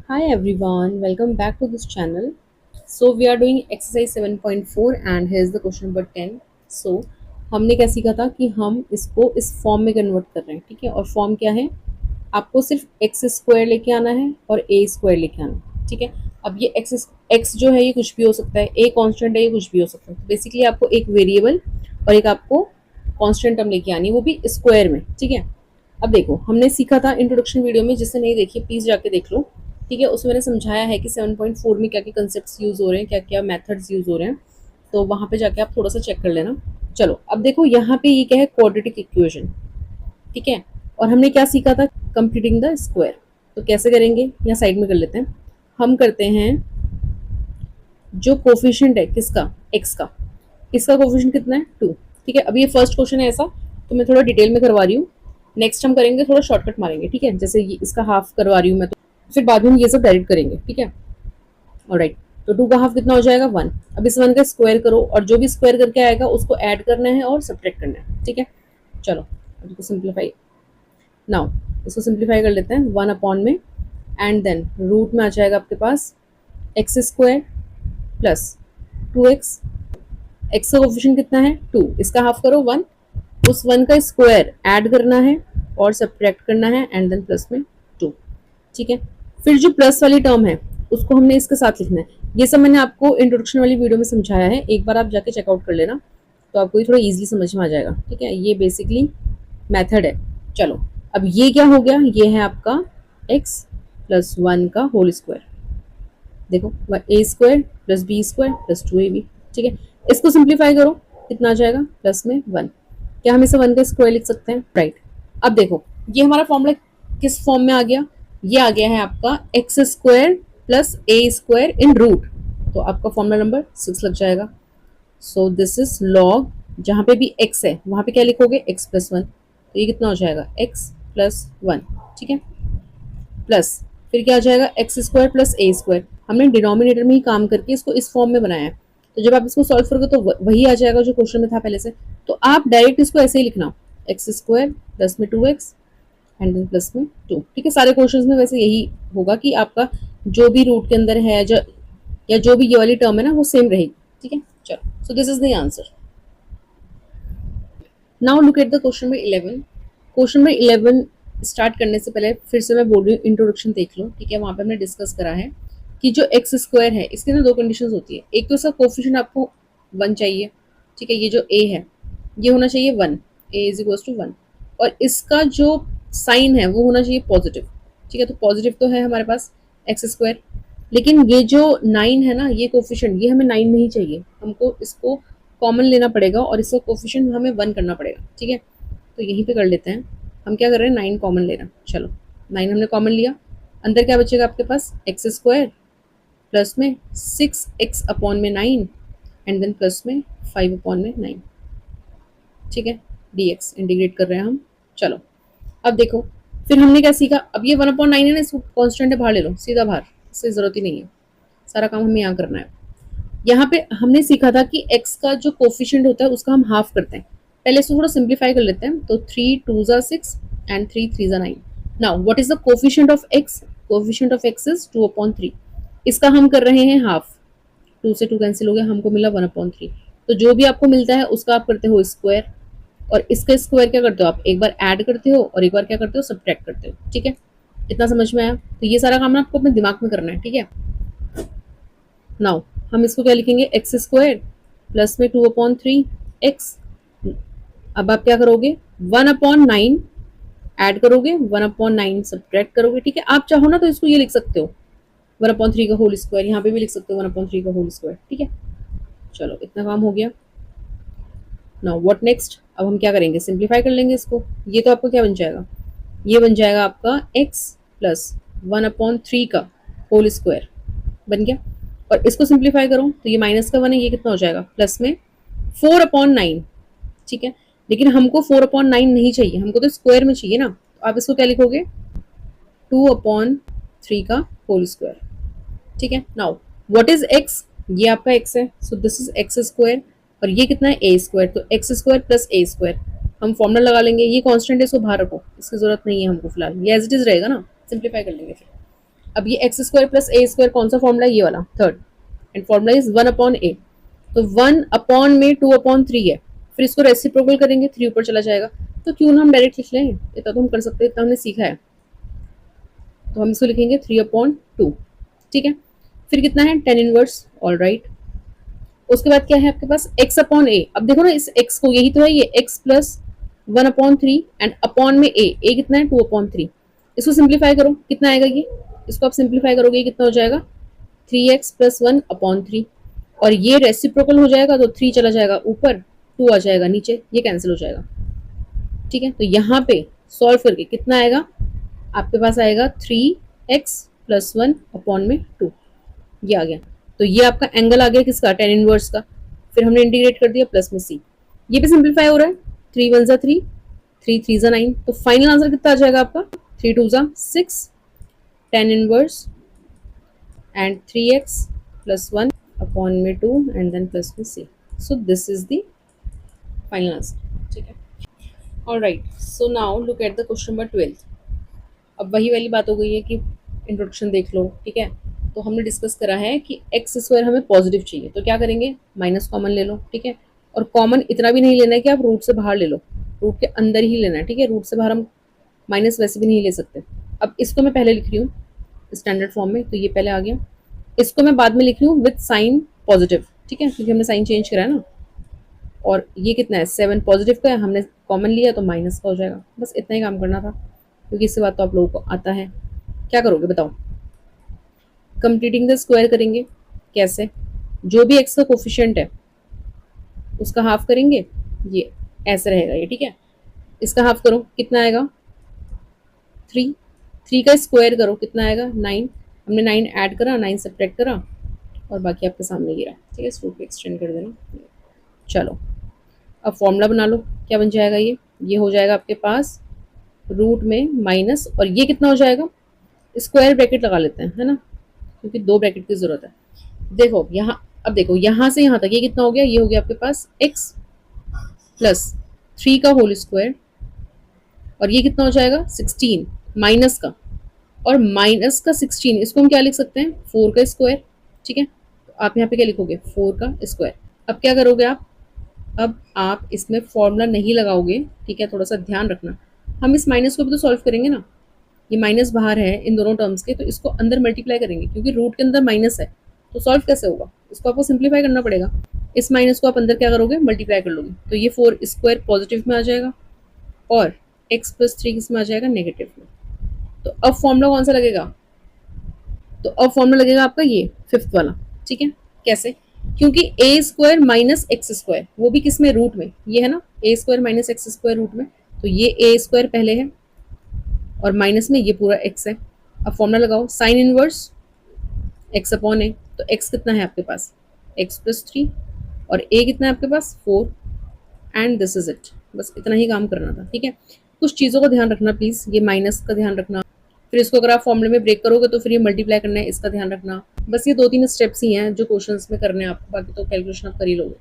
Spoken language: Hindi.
Hi everyone, welcome back to this channel. So we are doing exercise 7.4 and here's the question number 10. So हमने क्या सीखा था कि हम इसको इस फॉर्म में कन्वर्ट कर रहे हैं, ठीक है। और फॉर्म क्या है, आपको सिर्फ एक्स स्क्वायर लेके आना है और ए स्क्वायर लेके आना है, ठीक है। अब ये एक्स जो है ये कुछ भी हो सकता है, ए कांस्टेंट है ये कुछ भी हो सकता है। तो बेसिकली आपको एक वेरिएबल और एक आपको कांस्टेंट टर्म लेके आनी है, वो भी स्क्वायर में, ठीक है। अब देखो हमने सीखा था इंट्रोडक्शन वीडियो में, जिससे नहीं देखी प्लीज जाके देख लो, ठीक है। उसमें मैंने समझाया है कि 7.4 में क्या क्या कंसेप्ट यूज हो रहे हैं, क्या क्या मेथड्स यूज हो रहे हैं। तो वहां पे जाके आप थोड़ा सा चेक कर लेना। चलो अब देखो यहाँ पे ये क्या है, क्वाड्रेटिक इक्वेशन, ठीक है। और हमने क्या सीखा था, कंप्लीटिंग द स्क्वायर। तो कैसे करेंगे, या साइड में कर लेते हैं। हम करते हैं जो कोफिशिएंट है किसका, एक्स का, इसका कोफिशिएंट कितना है 2, ठीक है। अब ये फर्स्ट क्वेश्चन है ऐसा, तो मैं थोड़ा डिटेल में करवा रही हूँ। नेक्स्ट हम करेंगे थोड़ा शॉर्टकट मारेंगे, ठीक है। जैसे ये इसका हाफ करवा रही हूँ मैं, तो फिर बाद में हम ये सब डायरेक्ट करेंगे, ठीक है। ऑलराइट, तो 2 का हाफ कितना हो जाएगा 1। अब इस 1 का स्क्वायर करो और जो भी स्क्वायर करके आएगा उसको ऐड करना है और सब्ट्रैक्ट करना है, ठीक है। चलो अब इसको सिंप्लीफाई, नाउ इसको सिंप्लीफाई कर लेते हैं 1 अपॉन में, एंड देन रूट में आ जाएगा आपके पास x square plus 2x। X का कोफिशिएंट कितना है 2, इसका हाफ करो 1, उस 1 का स्क्वायर ऐड करना है और सब्ट्रैक्ट करना है, एंड देन प्लस में 2, ठीक है। फिर जो प्लस वाली टर्म है उसको हमने इसके साथ लिखना है। ये सब मैंने आपको इंट्रोडक्शन वाली वीडियो में समझाया है, एक बार आप जाके चेकआउट कर लेना, तो आपको ये थोड़ा इजीली समझ में आ जाएगा, ठीक है। ये बेसिकली मेथड है। चलो अब ये क्या हो गया, ये है आपका x प्लस 1 का होल स्क्वायर। देखो a square plus b square plus 2ab, ठीक है। इसको सिंप्लीफाई करो, कितना आ जाएगा प्लस में 1। क्या हम इसे 1 का स्क्वायर लिख सकते हैं, राइट। अब देखो ये हमारा फॉर्मूला किस फॉर्म में आ गया, ये आ गया है आपका एक्स स्क्वायर प्लस ए स्क्वायर इन रूट। तो आपका फॉर्मूला नंबर 6 लग जाएगा। सो दिस इज लॉग, जहां पे भी x है वहां पे क्या लिखोगे x प्लस 1। तो ये कितना हो जाएगा x प्लस 1, ठीक है। प्लस फिर क्या आ जाएगा एक्स स्क्वायर प्लस ए स्क्वायर। हमने डिनोमिनेटर में ही काम करके इसको इस फॉर्म में बनाया है, तो जब आप इसको सॉल्व करोगे तो वही आ जाएगा जो क्वेश्चन में था पहले से। तो आप डायरेक्ट इसको ऐसे ही लिखना, एक्स स्क्वायर प्लस में 2x एंड देन प्लस में 2, ठीक है। सारे क्वेश्चन में वैसे यही होगा कि आपका जो भी रूट के अंदर है या जो भी ये वाली टर्म है ना वो सेम रहेगी, ठीक है। चलो सो this is the answer. Now look at the question number 11। Question number 11 start करने से पहले फिर से मैं बोल रही हूँ, इंट्रोडक्शन देख लो, ठीक है। वहां पे हमने डिस्कस करा है कि जो एक्स स्क्वायर है इसके अंदर दो कंडीशंस होती है। एक तो इसका कोफिशिएंट आपको 1 चाहिए, ठीक है। ये जो ए है ये होना चाहिए 1, ए इज इक्वल टू 1, और इसका जो साइन है वो होना चाहिए पॉजिटिव, ठीक है। तो पॉजिटिव तो है हमारे पास एक्स स्क्वायर, लेकिन ये जो 9 है ना, ये कोफिशिएंट, ये हमें 9 नहीं चाहिए, हमको इसको कॉमन लेना पड़ेगा और इसका कोफिशिएंट हमें 1 करना पड़ेगा, ठीक है। तो यहीं पे कर लेते हैं, हम क्या कर रहे हैं 9 कॉमन ले रहे हैं। चलो 9 हमने कॉमन लिया, अंदर क्या बचेगा आपके पास एक्स स्क्वायर प्लस में 6x अपॉन में 9 एंड देन प्लस में 5 अपॉन में 9, ठीक है। dx इंटीग्रेट कर रहे हैं हम। चलो अब देखो फिर हमने क्या सीखा, अब ये 1/9 है ना, इसको कॉन्स्टेंट है बाहर ले लो, सीधा बाहर, इससे जरूरत ही नहीं है, सारा काम हमें यहाँ करना है। यहाँ पे हमने सीखा था कि x का जो कोफिशिएंट होता है उसका हम हाफ करते हैं। पहले इसको थोड़ा सिंप्लीफाई कर लेते हैं, तो 3 2 ज़ा 6 एंड 3 3 ज़ा 9। Now what is the coefficient of x, coefficient of x is 2/3। इसका हम कर रहे हैं हाफ, 2 से 2 कैंसिल हो गया, हमको मिला 1/3। तो जो भी आपको मिलता है उसका आप करते हो स्क्वायर, और इसका स्क्वायर क्या करते हो आप, एक बार ऐड करते हो और एक बार क्या करते हो सब्ट्रैक्ट करते हो, ठीक है। इतना समझ में आया, तो ये सारा काम ना आपको अपने दिमाग में करना है, ठीक है। नाउ हम इसको क्या लिखेंगे, एक्स स्क्वायर प्लस में 2/3 एक्स। अब आप क्या करोगे 1/9 ऐड करोगे, 1/9 सब्ट्रैक्ट करोगे, ठीक है। आप चाहो ना तो इसको ये लिख सकते हो 1/3 का होल स्क्वायर, यहाँ पे भी लिख सकते हो 1/3 का होल स्क्वायर, ठीक है। चलो इतना काम हो गया। नाउ व्हाट नेक्स्ट, अब हम क्या करेंगे, सिंप्लीफाई कर लेंगे इसको। ये तो आपका क्या बन जाएगा, ये बन जाएगा आपका x प्लस 1/3 का होल स्क्वायर बन गया। और इसको सिंप्लीफाई करो तो ये माइनस का 1 है, ये कितना हो जाएगा प्लस में 4/9, ठीक है। लेकिन हमको 4/9 नहीं चाहिए, हमको तो स्क्वायर में चाहिए ना, तो आप इसको क्या लिखोगे 2/3 का होल स्क्वायर, ठीक है। नाउ व्हाट इज x, ये आपका x है, सो दिस इज एक्स स्क्वायर, और ये कितना है ए स्क्वायर, तो एक्स स्क्वायर प्लस ए स्क्वायर। हम फॉर्मूला लगा लेंगे, ये कांस्टेंट है इसको बाहर रखो, इसकी जरूरत नहीं है हमको फिलहाल, ये एज इट इज रहेगा ना, सिंप्लीफाई कर लेंगे फिर। अब ये एक्स स्क्वायर प्लस ए स्क्वायर कौन सा फॉर्मूला है, ये वाला third, and formula is 1/a। तो 1 में 2/3 है, फिर इसको रेसिप्रोकल करेंगे, 3 ऊपर चला जाएगा, तो क्यों ना हम डायरेक्ट लिख लें, इतना तो हम कर सकते हैं, इतना हमने सीखा है। तो हम इसको लिखेंगे 3/2, ठीक है। फिर कितना है 10 इनवर्स, ऑल राइट। उसके बाद क्या है आपके पास x/a। अब देखो ना इस x को, यही तो है ये x प्लस 1/3 एंड अपॉन में a कितना है 2/3। इसको सिंप्लीफाई करो, कितना आएगा ये, इसको आप सिंप्लीफाई करोगे कितना हो जाएगा 3x प्लस 1/3, और ये रेसिप्रोकल हो जाएगा तो 3 चला जाएगा ऊपर, 2 आ जाएगा नीचे, ये कैंसिल हो जाएगा, ठीक है। तो यहाँ पे सॉल्व करके कितना आएगा आपके पास, आएगा 3x प्लस 1/2, ये आ गया। तो ये आपका एंगल आ गया किसका, tan इनवर्स का। फिर हमने इंटीग्रेट कर दिया प्लस में c, ये भी सिंप्लीफाई हो रहा है, 3 1 जा 3, 3 3 जा 9, तो फाइनल आंसर कितना आ जाएगा आपका 3 2 जा 6 tan inverse and 3x plus 1/2 and then plus में c। So this is the final answer, ठीक है। Alright, so now look at the question number 12। अब वही वाली बात हो गई है कि इंट्रोडक्शन देख लो, ठीक है। तो हमने डिस्कस करा है कि एक्स स्क्वायर हमें पॉजिटिव चाहिए, तो क्या करेंगे, माइनस कॉमन ले लो, ठीक है। और कॉमन इतना भी नहीं लेना है कि आप रूट से बाहर ले लो, रूट के अंदर ही लेना है, ठीक है। रूट से बाहर हम माइनस वैसे भी नहीं ले सकते। अब इसको मैं पहले लिख रही हूँ स्टैंडर्ड फॉर्म में, तो ये पहले आ गया। इसको मैं बाद में लिख रही हूँ विथ साइन पॉजिटिव, ठीक है, क्योंकि हमने साइन चेंज करा है ना। और ये कितना है 7 पॉजिटिव का है, हमने कॉमन लिया तो माइनस का हो जाएगा। बस इतना ही काम करना था, क्योंकि इससे बात तो आप लोगों को आता है। क्या करोगे बताओ, कंप्लीटिंग द स्क्वायर करेंगे, कैसे, जो भी एक्स का कोफिशिएंट है उसका हाफ करेंगे, ये ऐसे रहेगा ये, ठीक है। इसका हाफ करो कितना आएगा 3, 3 का स्क्वायर करो कितना आएगा 9, हमने 9 ऐड करा, 9 सब्ट्रैक्ट करा, और बाकी आपके सामने गिरा, ठीक है। इस रूट को एक्सटेंड कर देना। चलो अब फॉर्मूला बना लो, क्या बन जाएगा ये हो जाएगा आपके पास रूट में माइनस, और ये कितना हो जाएगा, स्क्वायर ब्रैकेट लगा लेते हैं, है ना, क्योंकि 2 ब्रैकेट की जरूरत है। देखो यहाँ, अब देखो यहाँ से यहाँ तक ये कितना हो गया, ये हो गया आपके पास x प्लस 3 का होल स्क्वायर, और ये कितना हो जाएगा 16 माइनस का, और माइनस का 16 इसको हम क्या लिख सकते हैं 4 का स्क्वायर, ठीक है। तो आप यहाँ पे क्या लिखोगे 4 का स्क्वायर। अब क्या करोगे आप, अब आप इसमें फॉर्मूला नहीं लगाओगे, ठीक है, थोड़ा सा ध्यान रखना। हम इस माइनस को भी तो सॉल्व करेंगे ना, ये माइनस बाहर है इन दोनों टर्म्स के, तो इसको अंदर मल्टीप्लाई करेंगे, क्योंकि रूट के अंदर माइनस है, तो सॉल्व कैसे होगा, इसको आपको सिंप्लीफाई करना पड़ेगा। इस माइनस को आप अंदर क्या करोगे मल्टीप्लाई कर लोगे, तो ये 4 स्क्वायर पॉजिटिव में आ जाएगा, और x प्लस 3 किस में आ जाएगा नेगेटिव में। तो अब फॉर्मूला कौन सा लगेगा, तो अब फॉर्मूला लगेगा आपका ये फिफ्थ वाला, ठीक है। कैसे, क्योंकि a square minus x square, वो भी किस में रूट में, ये है ना a square minus x square root में, तो ये ए स्क्वायर पहले है और माइनस में ये पूरा x है। अब फॉर्मूला लगाओ साइन इनवर्स x/a, तो x कितना है आपके पास x प्लस 3, और a कितना है आपके पास 4, एंड दिस इज इट। बस इतना ही काम करना था, ठीक है। कुछ चीज़ों का ध्यान रखना प्लीज़, ये माइनस का ध्यान रखना, फिर इसको अगर आप फॉर्मूले में ब्रेक करोगे तो फिर ये मल्टीप्लाई करना है, इसका ध्यान रखना। बस ये 2-3 स्टेप्स ही हैं जो क्वेश्चंस में करने हैं आपको, बाकी तो कैलकुलेशन आप कर ही लोगे।